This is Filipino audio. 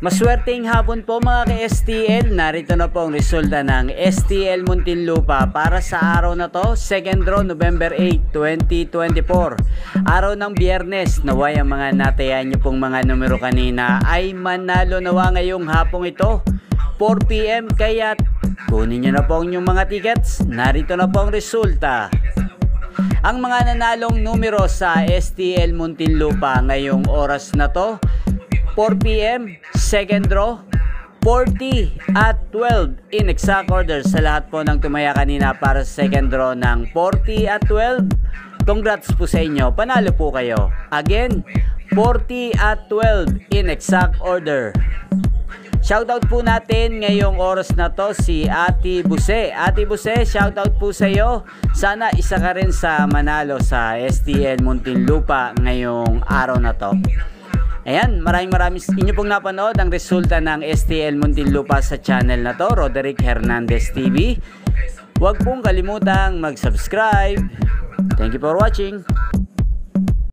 Maswerteng hapon po mga ka-STL. Narito na po ang resulta ng STL Muntinlupa para sa araw na to, 2nd draw November 8, 2024. Araw ng Biyernes. Naway ang mga natayan nyo pong mga numero kanina ay manalo nawa ngayong hapong ito, 4 PM. Kaya kunin nyo na po ang inyong mga tickets. Narito na po ang resulta. Ang mga nanalong numero sa STL Muntinlupa ngayong oras na to, 4 PM, 2nd draw, 40 at 12 in exact order sa lahat po ng tumaya kanina para sa 2nd draw ng 40 at 12. Congrats po sa inyo, panalo po kayo. Again, 40 at 12 in exact order. Shoutout po natin ngayong oras na to si Ate Buse. Ate Buse, shoutout po sa iyo. Sana isa ka rin sa manalo sa STL Muntinlupa ngayong araw na to. Ayan, maraming inyo pong napanood ang resulta ng STL Muntinlupa sa channel na to, Roderick Hernandez TV. Huwag pong kalimutang mag-subscribe. Thank you for watching.